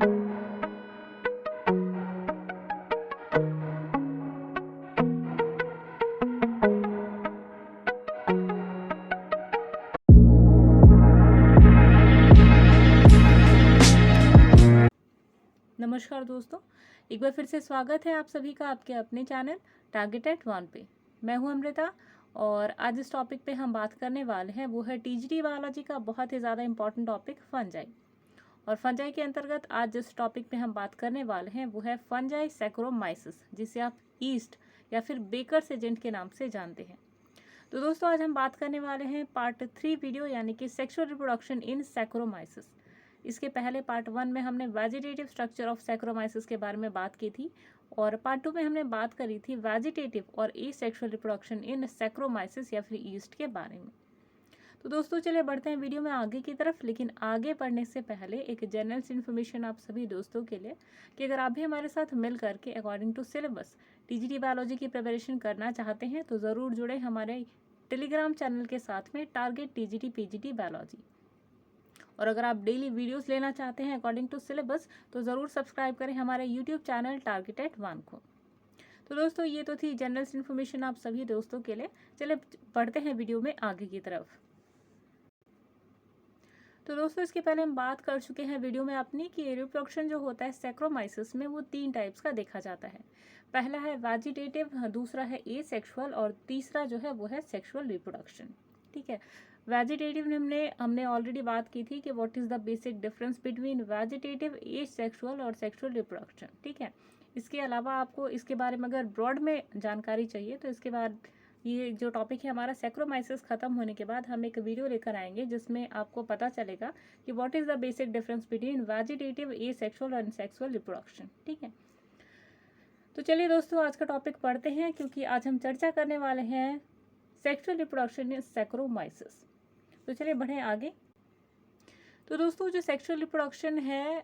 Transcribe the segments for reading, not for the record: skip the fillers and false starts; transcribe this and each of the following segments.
नमस्कार दोस्तों, एक बार फिर से स्वागत है आप सभी का आपके अपने चैनल टारगेटेड 1 पे। मैं हूं अमृता और आज इस टॉपिक पे हम बात करने वाले हैं वो है टीजीटी बायोलॉजी का बहुत ही ज़्यादा इंपॉर्टेंट टॉपिक फंजाई। और फंजाई के अंतर्गत आज जिस टॉपिक पे हम बात करने वाले हैं वो है फंजाई सैक्रोमाइसिस, जिसे आप ईस्ट या फिर बेकर्स एजेंट के नाम से जानते हैं। तो दोस्तों आज हम बात करने वाले हैं पार्ट 3 वीडियो यानी कि सेक्सुअल रिप्रोडक्शन इन सैक्रोमाइसिस। इसके पहले पार्ट 1 में हमने वेजिटेटिव स्ट्रक्चर ऑफ सैक्रोमाइसिस के बारे में बात की थी और पार्ट 2 में हमने बात करी थी वेजिटेटिव और एसेक्सुअल रिप्रोडक्शन इन सैक्रोमाइसिस या फिर ईस्ट के बारे में। तो दोस्तों चलिए बढ़ते हैं वीडियो में आगे की तरफ, लेकिन आगे बढ़ने से पहले एक जनरल इन्फॉर्मेशन आप सभी दोस्तों के लिए कि अगर आप भी हमारे साथ मिल करके according to syllabus TGT biology की प्रिपरेशन करना चाहते हैं तो ज़रूर जुड़े हमारे टेलीग्राम चैनल के साथ में टारगेट टीजीटी पीजीटी बायोलॉजी। और अगर आप डेली वीडियोस लेना चाहते हैं अकॉर्डिंग टू सिलेबस तो ज़रूर सब्सक्राइब करें हमारे यूट्यूब चैनल टारगेटेड 1 को। तो दोस्तों ये तो थी जनरल इन्फॉर्मेशन आप सभी दोस्तों के लिए। चलिए बढ़ते हैं वीडियो में आगे की तरफ। तो दोस्तों इसके पहले हम बात कर चुके हैं वीडियो में अपनी कि रिप्रोडक्शन जो होता है सैक्रोमाइसिस में वो 3 टाइप्स का देखा जाता है। पहला है वेजिटेटिव, दूसरा है एसेक्सुअल और तीसरा जो है वो है सेक्सुअल रिप्रोडक्शन। ठीक है, वेजिटेटिव में हमने ऑलरेडी बात की थी कि what is the basic difference between vegetative, asexual और सेक्सुअल रिप्रोडक्शन। ठीक है, इसके अलावा आपको इसके बारे में अगर ब्रॉड में जानकारी चाहिए तो इसके बाद ये जो टॉपिक है हमारा सैक्रोमाइसिस खत्म होने के बाद हम एक वीडियो लेकर आएंगे जिसमें आपको पता चलेगा कि what is the basic difference between vegetative, asexual और सेक्सुअल रिप्रोडक्शन। ठीक है, तो चलिए दोस्तों आज का टॉपिक पढ़ते हैं क्योंकि आज हम चर्चा करने वाले हैं सेक्सुअल रिप्रोडक्शन इन सैक्रोमाइसिस। तो चलिए बढ़े आगे। तो दोस्तों जो सेक्सुअल रिप्रोडक्शन है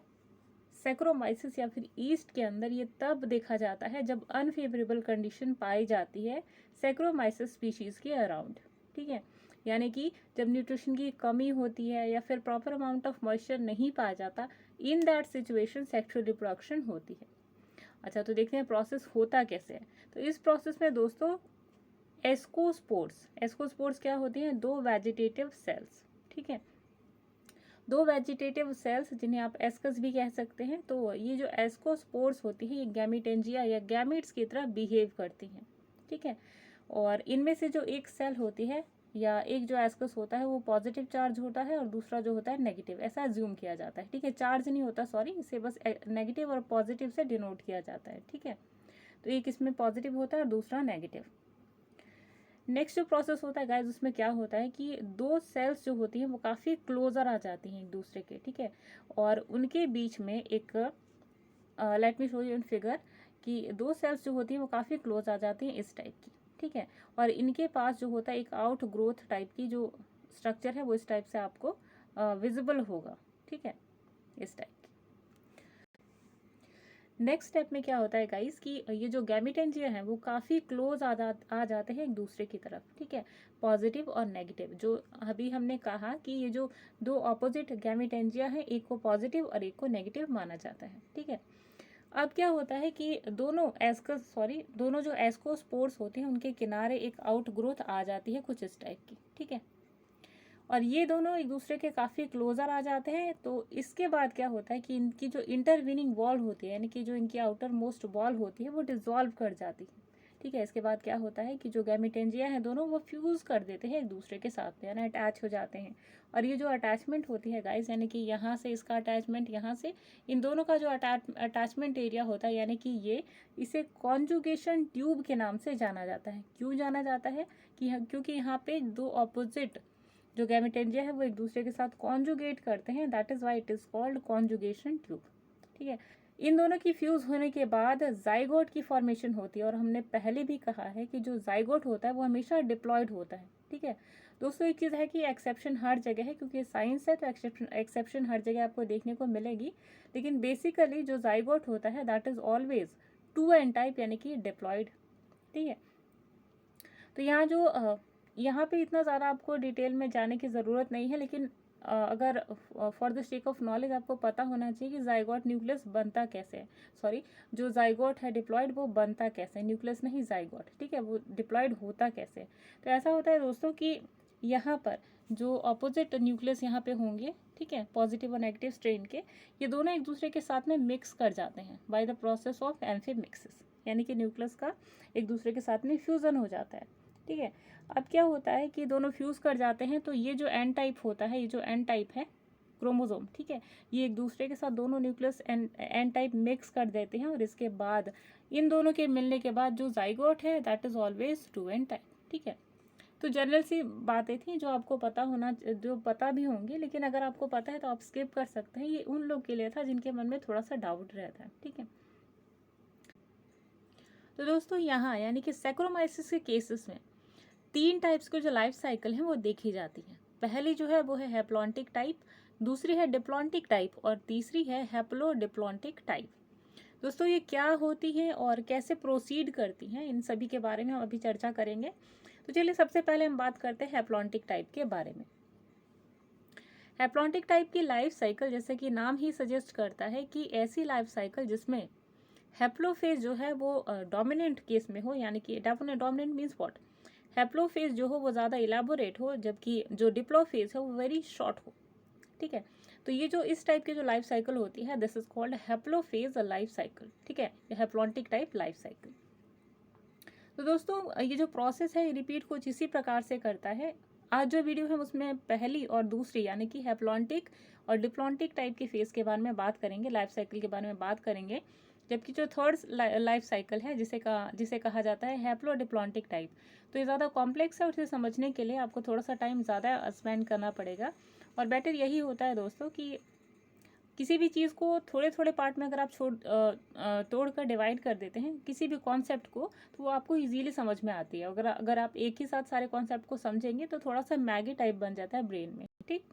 सैक्रोमाइसिस या फिर ईस्ट के अंदर ये तब देखा जाता है जब अनफेवरेबल कंडीशन पाई जाती है सैक्रोमाइसिस स्पीशीज के अराउंड। ठीक है, यानी कि जब न्यूट्रिशन की कमी होती है या फिर प्रॉपर अमाउंट ऑफ मॉइस्चर नहीं पाया जाता, in that situation sexual reproduction होती है। अच्छा, तो देखते हैं प्रोसेस होता कैसे है। तो इस प्रोसेस में दोस्तों एस्कोस्पोर्स क्या होती हैं? 2 वेजिटेटिव सेल्स। ठीक है, 2 वेजिटेटिव सेल्स जिन्हें आप एस्कस भी कह सकते हैं। तो ये जो एस्कोस्पोर्स होती है ये गैमीटेंजिया या गैमीट्स की तरह बिहेव करती हैं। ठीक है, और इनमें से जो एक सेल होती है या एक जो एस्कस होता है वो पॉजिटिव चार्ज होता है और दूसरा जो होता है नेगेटिव, ऐसा अज्यूम किया जाता है। ठीक है, चार्ज नहीं होता, सॉरी, इसे बस नेगेटिव और पॉजिटिव से डिनोट किया जाता है। ठीक है, तो एक इसमें पॉजिटिव होता है और दूसरा नेगेटिव। नेक्स्ट जो प्रोसेस होता है गाइस उसमें क्या होता है कि 2 सेल्स जो होती हैं वो काफ़ी क्लोजर आ जाती हैं एक दूसरे के। ठीक है, और उनके बीच में एक let me show you in figure कि 2 सेल्स जो होती हैं वो काफ़ी क्लोज आ जाती हैं इस टाइप की। ठीक है, और इनके पास जो होता है एक आउट ग्रोथ टाइप की जो स्ट्रक्चर है वो इस टाइप से आपको विजिबल होगा। ठीक है, इस टाइप। नेक्स्ट स्टेप में क्या होता है गाइस कि ये जो गैमीटेंजिया हैं वो काफ़ी क्लोज आ जाते हैं एक दूसरे की तरफ। ठीक है, पॉजिटिव और नेगेटिव, जो अभी हमने कहा कि ये जो 2 ऑपोजिट गैमीटेंजिया हैं, एक को पॉजिटिव और एक को नेगेटिव माना जाता है। ठीक है, अब क्या होता है कि दोनों जो एस्कोस्पोर्स होते हैं उनके किनारे एक आउट ग्रोथ आ जाती है कुछ इस टाइप की। ठीक है, और ये दोनों एक दूसरे के काफ़ी क्लोजर आ जाते हैं। तो इसके बाद क्या होता है कि इनकी जो इंटरवीनिंग वॉल होती है यानी कि जो इनकी आउटर मोस्ट वॉल होती है वो डिसॉल्व कर जाती है। ठीक है, इसके बाद क्या होता है कि जो गैमीटेंजिया हैं दोनों वो फ्यूज़ कर देते हैं एक दूसरे के साथ में, यानी अटैच हो जाते हैं। और ये जो अटैचमेंट होती है गाइस, यानी कि यहाँ से इसका अटैचमेंट, यहाँ से इन दोनों का जो अटैचमेंट एरिया होता है, यानी कि इसे कॉन्जुगेशन ट्यूब के नाम से जाना जाता है। क्यों जाना जाता है? क्योंकि यहाँ पे 2 ऑपोजिट जो गैमीटेंजिया है वो एक दूसरे के साथ कॉन्जुगेट करते हैं, that is why it is called conjugation tube. ठीक है, इन दोनों की फ्यूज होने के बाद जाइगोट की फॉर्मेशन होती है। और हमने पहले भी कहा है कि जो जाइगोट होता है वो हमेशा डिप्लॉयड होता है। ठीक है, दोस्तों एक चीज़ है कि एक्सेप्शन हर जगह है, क्योंकि साइंस है तो एक्सेप्शन हर जगह आपको देखने को मिलेगी, लेकिन बेसिकली जो जाइगोट होता है that is always 2n type यानी कि डिप्लॉयड। ठीक है, तो यहाँ पे इतना ज़्यादा आपको डिटेल में जाने की ज़रूरत नहीं है, लेकिन अगर for the sake of knowledge आपको पता होना चाहिए कि जाइगोट न्यूक्लियस बनता कैसे है, सॉरी जो जाइगोट है डिप्लॉयड वो बनता कैसे है, न्यूक्लियस नहीं जाइगोट, ठीक है, वो डिप्लॉयड होता कैसे है। तो ऐसा होता है दोस्तों कि यहाँ पर जो ऑपोजिट न्यूक्लियस यहाँ पे होंगे, ठीक है, पॉजिटिव और नेगेटिव स्ट्रेन के, ये दोनों एक दूसरे के साथ में मिक्स कर जाते हैं by the process of amphimixis, यानी कि न्यूक्लियस का एक दूसरे के साथ में फ्यूज़न हो जाता है, ठीक है। अब क्या होता है कि दोनों फ्यूज़ कर जाते हैं, तो ये जो एन टाइप होता है, ये जो एन टाइप है क्रोमोसोम, ठीक है, ये एक दूसरे के साथ दोनों न्यूक्लियस एन टाइप मिक्स कर देते हैं, और इसके बाद इन दोनों के मिलने के बाद जो जाइगोट है that is always 2n type, ठीक है। तो जनरल सी बातें थी जो आपको पता होना, जो पता भी होंगी, लेकिन अगर आपको पता है तो आप स्किप कर सकते हैं, ये उन लोग के लिए था जिनके मन में थोड़ा सा डाउट रहता है, ठीक है। तो दोस्तों यहाँ यानी कि सैक्रोमाइसिस के केसेस में 3 टाइप्स के जो लाइफ साइकिल है वो देखी जाती है। पहली जो है वो है हैप्लॉन्टिक टाइप, दूसरी है डिप्लॉन्टिक टाइप, और तीसरी है हैप्लोडिप्लॉन्टिक टाइप। दोस्तों ये क्या होती है और कैसे प्रोसीड करती हैं, इन सभी के बारे में हम अभी चर्चा करेंगे। तो चलिए सबसे पहले हम बात करते हैं हैप्लॉन्टिक टाइप के बारे में। हैप्लॉन्टिक टाइप की लाइफ साइकिल, जैसे कि नाम ही सजेस्ट करता है कि ऐसी लाइफ साइकिल जिसमें हैप्लोफेज जो है वो डोमिनेंट केस में हो, यानी कि डोमिनेंट मीन्स व्हाट, हैप्लोफेज जो हो वो ज़्यादा इलाबोरेट हो, जबकि जो डिप्लोफेज है वो वेरी शॉर्ट हो, ठीक है। तो ये जो इस टाइप की जो लाइफ साइकिल होती है this is called haplophase life cycle, ठीक है, हैप्लॉन्टिक टाइप लाइफ साइकिल। तो दोस्तों ये जो प्रोसेस है ये रिपीट कुछ इसी प्रकार से करता है। आज जो वीडियो है उसमें पहली और दूसरी यानी कि हैप्लॉन्टिक और डिप्लॉन्टिक टाइप के फेज के बारे में बात करेंगे, लाइफ साइकिल के बारे में बात करेंगे, जबकि जो थर्ड लाइफ साइकिल है जिसे कहा जाता है हैप्लोडिप्लॉन्टिक टाइप, तो ये ज़्यादा कॉम्प्लेक्स है और इसे समझने के लिए आपको थोड़ा सा टाइम ज़्यादा स्पेंड करना पड़ेगा। और बेटर यही होता है दोस्तों कि किसी भी चीज़ को थोड़े थोड़े पार्ट में अगर आप तोड़ कर डिवाइड कर देते हैं किसी भी कॉन्सेप्ट को, तो वो आपको इजीली समझ में आती है। अगर आप एक ही साथ सारे कॉन्सेप्ट को समझेंगे तो थोड़ा सा मैगी टाइप बन जाता है ब्रेन में, ठीक।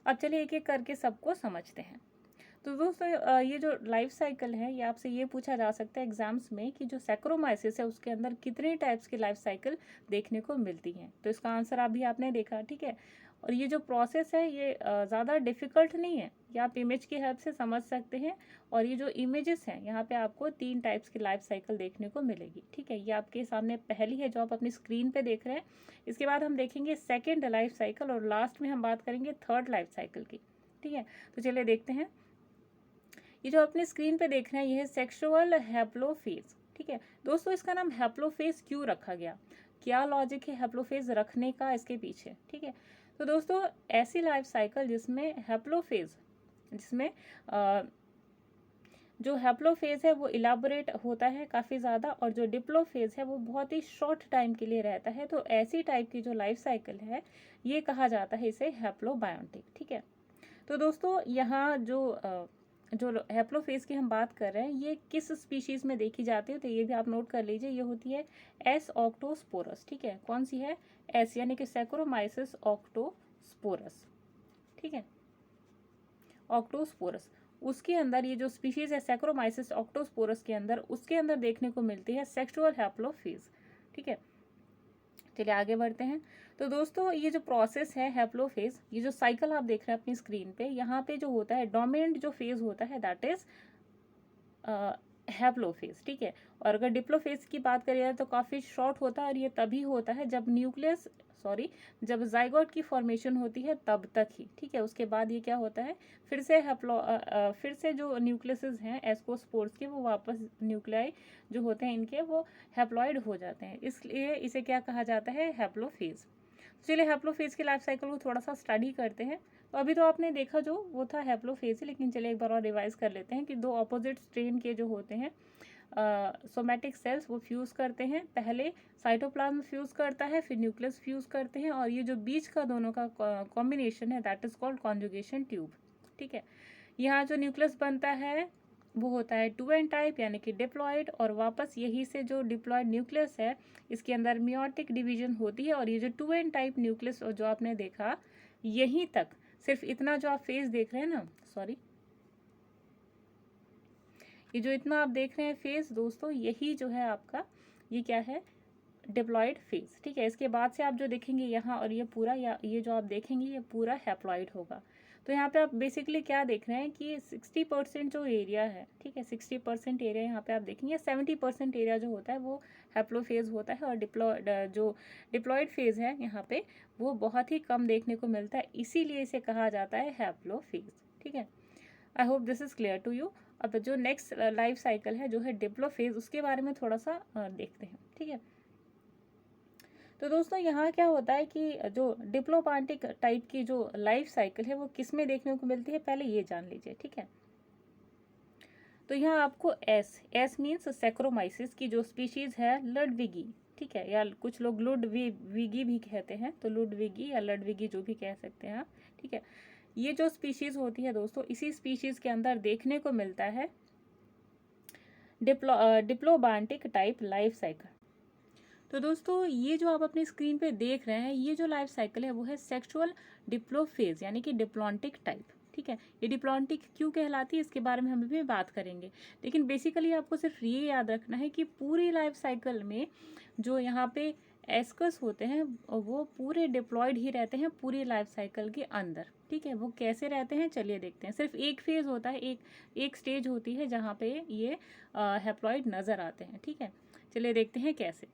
अब चलिए एक एक करके सबको समझते हैं। तो दोस्तों ये जो लाइफ साइकिल है ये आपसे ये पूछा जा सकता है एग्जाम्स में कि जो सैक्रोमाइसिस है उसके अंदर कितने टाइप्स की लाइफ साइकिल देखने को मिलती हैं। तो इसका आंसर अभी आपने देखा, ठीक है। और ये जो प्रोसेस है ये ज़्यादा डिफ़िकल्ट नहीं है, ये आप इमेज की हेल्प से समझ सकते हैं। और ये जो इमेजेस हैं यहाँ पे आपको 3 टाइप्स की लाइफ साइकिल देखने को मिलेगी, ठीक है। ये आपके सामने पहली है जो आप अपनी स्क्रीन पे देख रहे हैं। इसके बाद हम देखेंगे सेकेंड लाइफ साइकिल और लास्ट में हम बात करेंगे थर्ड लाइफ साइकिल की, ठीक है। तो चलिए देखते हैं। ये जो अपने स्क्रीन पे देख रहे हैं ये है सेक्सुअल हैप्लोफेज, ठीक है। दोस्तों इसका नाम हैप्लोफेज क्यों रखा गया, क्या लॉजिक है हैप्लोफेज रखने का इसके पीछे, ठीक है। तो दोस्तों ऐसी लाइफ साइकिल जिसमें हैप्लोफेज, जिसमें जो हैप्लोफेज है वो इलाबोरेट होता है काफ़ी ज़्यादा, और जो डिप्लोफेज है वो बहुत ही शॉर्ट टाइम के लिए रहता है, तो ऐसी टाइप की जो लाइफ साइकिल है ये कहा जाता है इसे हैप्लोबायोटिक, ठीक है। तो दोस्तों यहाँ जो हैप्लोफेज की हम बात कर रहे हैं ये किस स्पीशीज़ में देखी जाती है, तो ये भी आप नोट कर लीजिए, ये होती है एस ऑक्टोस्पोरस, ठीक है। कौन सी है, एस यानी कि सैक्रोमाइसिस ऑक्टोस्पोरस, ठीक है, ऑक्टोस्पोरस। उसके अंदर ये जो स्पीशीज़ है सैक्रोमाइसिस ऑक्टोस्पोरस के अंदर, उसके अंदर देखने को मिलती है सेक्सुअल हैप्लोफेज, ठीक है। चलिए आगे बढ़ते हैं। तो दोस्तों ये जो प्रोसेस है हैप्लोफेज, ये जो साइकिल आप देख रहे हैं अपनी स्क्रीन पे, यहाँ पे जो होता है डोमिनेंट जो फेज होता है दैट इज हैप्लोफेज, ठीक है। और अगर डिप्लोफेज की बात करिए तो काफ़ी शॉर्ट होता है, और ये तभी होता है जब जाइगोट की फॉर्मेशन होती है तब तक ही, ठीक है। उसके बाद ये क्या होता है, फिर से जो न्यूक्लियसेस हैं एस्कोस्पोर्स के वो वापस न्यूक्लियाई जो होते हैं इनके वो हैप्लॉइड हो जाते हैं, इसलिए इसे क्या कहा जाता है, हैप्लोफेज। चलिए हैप्लोफेज की लाइफ साइकिल को थोड़ा सा स्टडी करते हैं। तो अभी तो आपने देखा जो वो था हैप्लोफेज, लेकिन चलिए एक बार और रिवाइज कर लेते हैं कि 2 ऑपोजिट स्ट्रेन के जो होते हैं सोमैटिक सेल्स वो फ्यूज़ करते हैं, पहले साइटोप्लाज्म फ्यूज़ करता है, फिर न्यूक्लियस फ्यूज़ करते हैं, और ये जो बीच का दोनों का कॉम्बिनेशन है that is called conjugation tube, ठीक है। यहाँ जो न्यूक्लियस बनता है वो होता है 2n टाइप यानी कि डिप्लॉयड, और वापस यही से जो डिप्लॉयड न्यूक्लियस है इसके अंदर मियोटिक डिवीजन होती है, और ये जो 2n टाइप न्यूक्लियस जो आपने देखा यहीं तक, सिर्फ इतना जो आप फेज देख रहे हैं ना, सॉरी, ये जो इतना आप देख रहे हैं फेज दोस्तों, यही जो है आपका ये क्या है, डिप्लॉइड फेज, ठीक है। इसके बाद से आप जो देखेंगे यहाँ और ये पूरा, या ये जो आप देखेंगे ये पूरा हैप्लॉइड होगा। तो यहाँ पे आप बेसिकली क्या देख रहे हैं कि 60% जो एरिया है, ठीक है, 60% एरिया यहाँ पे आप देखेंगे, 70% एरिया जो होता है वो हैप्लोफेज होता है, और डिप्लॉइड फेज है यहाँ पे वो बहुत ही कम देखने को मिलता है, इसीलिए इसे कहा जाता है हैप्लोफेज, ठीक है। I hope this is clear to you. अब जो नेक्स्ट लाइफ साइकिल है जो है डिप्लोफेज, उसके बारे में थोड़ा सा देखते हैं, ठीक है। तो दोस्तों यहाँ क्या होता है कि जो डिप्लोपार्टिक टाइप की जो लाइफ साइकिल है वो किस में देखने को मिलती है, पहले ये जान लीजिए, ठीक है। तो यहाँ आपको एस मीन्स सैक्रोमाइसिस की जो स्पीशीज है लुडविगी, ठीक है, या कुछ लोग लुडविगी भी कहते हैं, तो लुडविगी या लुडविगी जो भी कह सकते हैं आप, ठीक है। ये जो स्पीशीज होती है दोस्तों, इसी स्पीशीज के अंदर देखने को मिलता है डिप्लोबार्टिक टाइप लाइफ साइकिल। तो दोस्तों ये जो आप अपनी स्क्रीन पे देख रहे हैं, ये जो लाइफ साइकिल है वो है सेक्सुअल डिप्लोफेज, यानी कि डिप्लॉन्टिक टाइप, ठीक है। ये डिप्लॉन्टिक क्यों कहलाती है इसके बारे में हम भी बात करेंगे, लेकिन बेसिकली आपको सिर्फ ये याद रखना है कि पूरी लाइफ साइकिल में जो यहाँ पे एस्कस होते हैं वो पूरे डिप्लॉयड ही रहते हैं पूरी लाइफ साइकिल के अंदर, ठीक है। वो कैसे रहते हैं चलिए देखते हैं। सिर्फ एक फेज होता है, एक स्टेज होती है जहाँ पे ये हैप्लॉयड नज़र आते हैं, ठीक है। चलिए देखते हैं कैसे।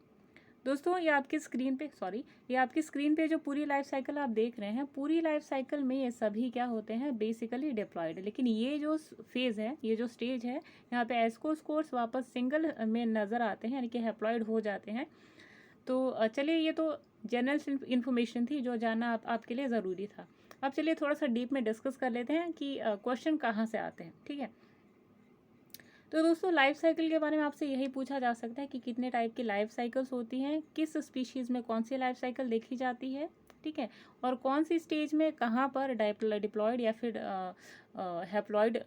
दोस्तों ये आपकी स्क्रीन पे जो पूरी लाइफ साइकिल आप देख रहे हैं, पूरी लाइफ साइकिल में ये सभी क्या होते हैं, बेसिकली डिप्लॉयड। लेकिन ये जो फेज है, ये जो स्टेज है, यहाँ पे एस्कोस्पोर्स वापस सिंगल में नज़र आते हैं, यानी कि हैप्लॉयड हो जाते हैं। तो चलिए ये तो जनरल इन्फॉर्मेशन थी जो जानना आपके लिए ज़रूरी था। अब चलिए थोड़ा सा डीप में डिस्कस कर लेते हैं कि क्वेश्चन कहाँ से आते हैं, ठीक है। तो दोस्तों लाइफ साइकिल के बारे में आपसे यही पूछा जा सकता है कि कितने टाइप की लाइफ साइकिल्स होती हैं, किस स्पीशीज़ में कौन सी लाइफ साइकिल देखी जाती है, ठीक है, और कौन सी स्टेज में कहाँ पर डिप्लॉयड या फिर हैप्लॉयड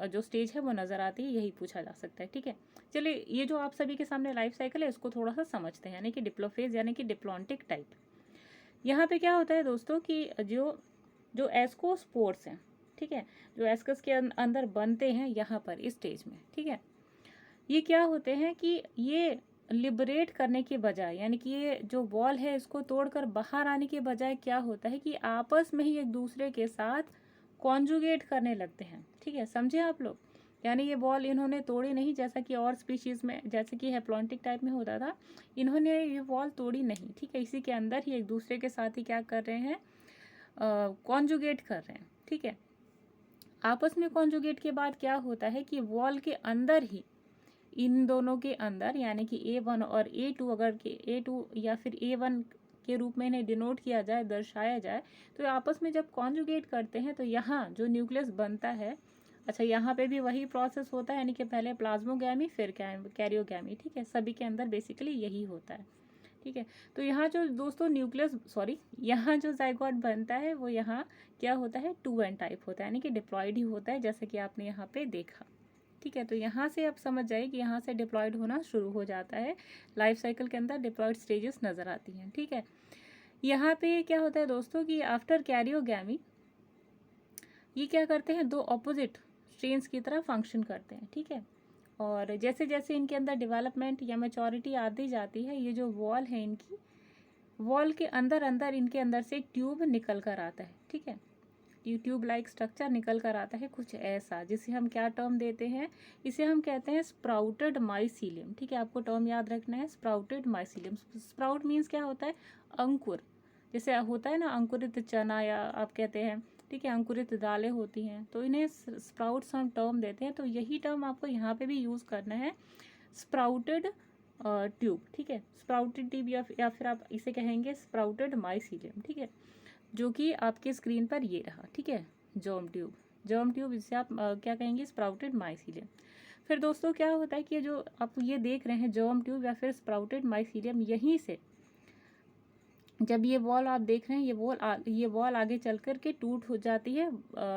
जो स्टेज है वो नज़र आती है, यही पूछा जा सकता है, ठीक है। चलिए ये जो आप सभी के सामने लाइफ साइकिल है इसको थोड़ा सा समझते हैं, यानी कि डिप्लोफेज यानी कि डिप्लॉन्टिक टाइप। यहाँ पे क्या होता है दोस्तों कि जो एस्कोस्पोर्स हैं, ठीक है, जो एस्कस के अंदर बनते हैं यहाँ पर इस स्टेज में, ठीक है, ये क्या होते हैं कि ये लिबरेट करने के बजाय, यानी कि ये जो वॉल है इसको तोड़कर बाहर आने के बजाय क्या होता है कि आपस में ही एक दूसरे के साथ कॉन्जुगेट करने लगते हैं, ठीक है, समझे आप लोग। यानी ये वॉल इन्होंने तोड़ी नहीं, जैसा कि और स्पीशीज़ में, जैसे कि हैप्लॉन्टिक टाइप में होता था, इन्होंने ये वॉल तोड़ी नहीं, ठीक है, इसी के अंदर ही एक दूसरे के साथ ही क्या कर रहे हैं, कॉन्जुगेट कर रहे हैं, ठीक है। आपस में कॉन्जुगेट के बाद क्या होता है कि वॉल के अंदर ही इन दोनों के अंदर, यानी कि A1 और A2, अगर A2 या फिर A1 के रूप में इन्हें डिनोट किया जाए, दर्शाया जाए, तो आपस में जब कॉन्जुगेट करते हैं तो यहाँ जो न्यूक्लियस बनता है, अच्छा यहाँ पे भी वही प्रोसेस होता है, यानी कि पहले प्लाज्मोगैमी फिर कैरियोगैमी, ठीक है, सभी के अंदर बेसिकली यही होता है, ठीक है। तो यहाँ जो दोस्तों यहाँ जो जाइगोट बनता है वो यहाँ क्या होता है, 2n टाइप होता है, यानी कि डिप्लॉयड ही होता है, जैसे कि आपने यहाँ पे देखा, ठीक है। तो यहाँ से आप समझ जाइए कि यहाँ से डिप्लॉयड होना शुरू हो जाता है, लाइफ साइकिल के अंदर डिप्लॉयड स्टेजेस नज़र आती हैं, ठीक है। यहाँ पे क्या होता है दोस्तों कि आफ्टर कैरियोगैमी ये क्या करते हैं, दो ऑपोजिट स्ट्रेन्स की तरह फंक्शन करते हैं, ठीक है। और जैसे जैसे इनके अंदर डेवलपमेंट या मैच्योरिटी आती जाती है, ये जो वॉल है इनकी, वॉल के अंदर इनके अंदर से एक ट्यूब निकल कर आता है, ठीक है, ट्यूब लाइक स्ट्रक्चर निकल कर आता है कुछ ऐसा, जिसे हम क्या टर्म देते हैं, इसे हम कहते हैं स्प्राउटेड माइसीलियम, ठीक है। आपको टर्म याद रखना है, स्प्राउटेड माइसीलियम। स्प्राउट मीन्स क्या होता है, अंकुर, जैसे होता है ना अंकुरित चना, या आप कहते हैं, ठीक है, अंकुरित दालें होती हैं, तो इन्हें स्प्राउट्स हम टर्म देते हैं। तो यही टर्म आपको यहाँ पे भी यूज़ करना है, स्प्राउटेड ट्यूब, ठीक है, स्प्राउटेड ट्यूब, या फिर आप इसे कहेंगे स्प्राउटेड माइसीलियम, ठीक है, जो कि आपके स्क्रीन पर ये रहा, ठीक है, जर्म ट्यूब, इससे आप क्या कहेंगे, स्प्राउटेड माइसीलियम। फिर दोस्तों क्या होता है कि जो आप ये देख रहे हैं जर्म ट्यूब या फिर स्प्राउटेड माइसीलियम, यहीं से जब ये वॉल आप देख रहे हैं, ये वॉल आगे चल कर के टूट हो जाती है,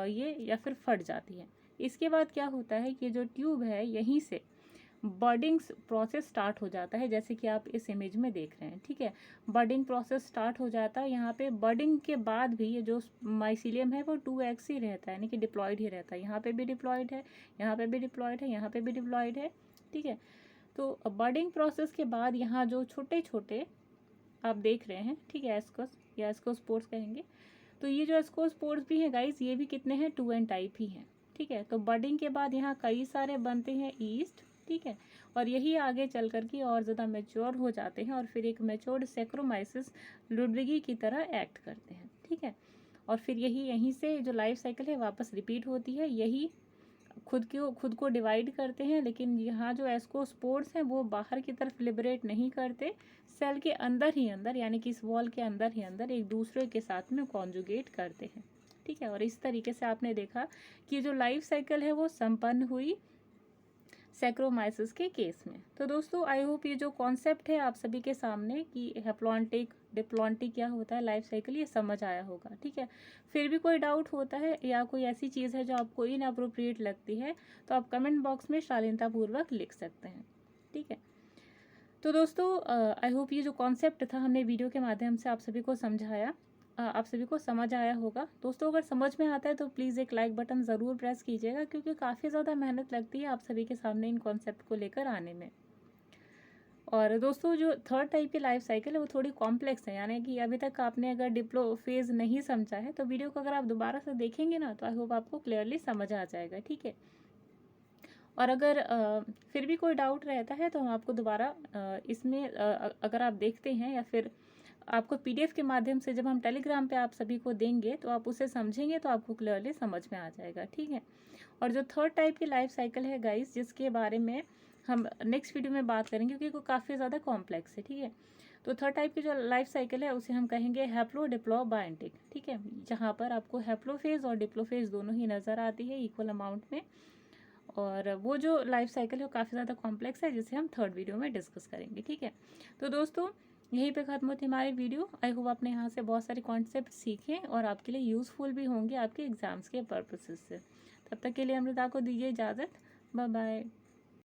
ये या फिर फट जाती है। इसके बाद क्या होता है कि जो ट्यूब है यहीं से बर्डिंग प्रोसेस स्टार्ट हो जाता है, जैसे कि आप इस इमेज में देख रहे हैं, ठीक है, बर्डिंग प्रोसेस स्टार्ट हो जाता है। यहाँ पे बर्डिंग के बाद भी ये जो माइसीलियम है वो 2x ही रहता है, यानी कि डिप्लॉयड ही रहता है। यहाँ पे भी डिप्लॉयड है, यहाँ पे भी डिप्लॉयड है, यहाँ पे भी डिप्लॉयड है, ठीक है। तो बर्डिंग प्रोसेस के बाद यहाँ जो छोटे छोटे आप देख रहे हैं, ठीक है, एस्कोस या एस्कोस्पोर्स कहेंगे, तो ये जो एस्कोस्पोर्स भी हैं गाइस, ये भी कितने हैं, 2n टाइप ही हैं, ठीक है। तो बडिंग के बाद यहाँ कई सारे बनते हैं ईस्ट, ठीक है, और यही आगे चल कर के और ज़्यादा मैच्योर हो जाते हैं और फिर एक मैच्योर्ड सैक्रोमाइसिस लुडविगी की तरह एक्ट करते हैं, ठीक है। और फिर यहीं से जो लाइफ साइकिल है वापस रिपीट होती है, यही खुद को डिवाइड करते हैं, लेकिन यहाँ जो एस्कोस्पोर्स हैं वो बाहर की तरफ लिबरेट नहीं करते, सेल के अंदर ही अंदर, यानी कि इस वॉल के अंदर ही अंदर एक दूसरे के साथ में कॉन्जुगेट करते हैं, ठीक है। और इस तरीके से आपने देखा कि जो लाइफ साइकिल है वो संपन्न हुई सैक्रोमाइसिस के केस में। तो दोस्तों आई होप ये जो कॉन्सेप्ट है आप सभी के सामने कि हैप्लॉन्टिक डिप्लॉन्टिक क्या होता है, लाइफ साइकिल, ये समझ आया होगा, ठीक है। फिर भी कोई डाउट होता है या कोई ऐसी चीज़ है जो आपको इनअप्रोप्रिएट लगती है तो आप कमेंट बॉक्स में शालीनतापूर्वक लिख सकते हैं, ठीक है। तो दोस्तों आई होप ये जो कॉन्सेप्ट था हमने वीडियो के माध्यम से आप सभी को समझाया, आप सभी को समझ आया होगा। दोस्तों अगर समझ में आता है तो प्लीज़ एक लाइक बटन ज़रूर प्रेस कीजिएगा, क्योंकि काफ़ी ज़्यादा मेहनत लगती है आप सभी के सामने इन कॉन्सेप्ट को लेकर आने में। और दोस्तों जो थर्ड टाइप की लाइफ साइकिल है वो थोड़ी कॉम्प्लेक्स है, यानी कि अभी तक आपने अगर डिप्लो फेज़ नहीं समझा है तो वीडियो को अगर आप दोबारा से देखेंगे ना तो आई होप आपको क्लियरली समझ आ जाएगा, ठीक है। और अगर फिर भी कोई डाउट रहता है तो हम आपको दोबारा इसमें अगर आप देखते हैं या फिर आपको पीडीएफ के माध्यम से जब हम टेलीग्राम पे आप सभी को देंगे तो आप उसे समझेंगे तो आपको क्लियरली समझ में आ जाएगा, ठीक है। और जो थर्ड टाइप की लाइफ साइकिल है गाइस, जिसके बारे में हम नेक्स्ट वीडियो में बात करेंगे क्योंकि वो काफ़ी ज़्यादा कॉम्प्लेक्स है, ठीक है। तो थर्ड टाइप की जो लाइफ साइकिल है उसे हम कहेंगे हैप्लो डिप्लो बायोटिक, ठीक है, जहाँ पर आपको हैप्लोफेज और डिप्लोफेज दोनों ही नज़र आती है इक्वल अमाउंट में। और वो जो लाइफ साइकिल है वो काफ़ी ज़्यादा कॉम्प्लेक्स है, जिसे हम थर्ड वीडियो में डिस्कस करेंगे, ठीक है। तो दोस्तों यहीं पे ख़त्म होती हमारी वीडियो। आई होप आपने यहाँ से बहुत सारे कॉन्सेप्ट सीखे और आपके लिए यूज़फुल भी होंगे आपके एग्ज़ाम्स के पर्पसेस से। तब तक के लिए अमृता को दीजिए इजाज़त, बाय बाय।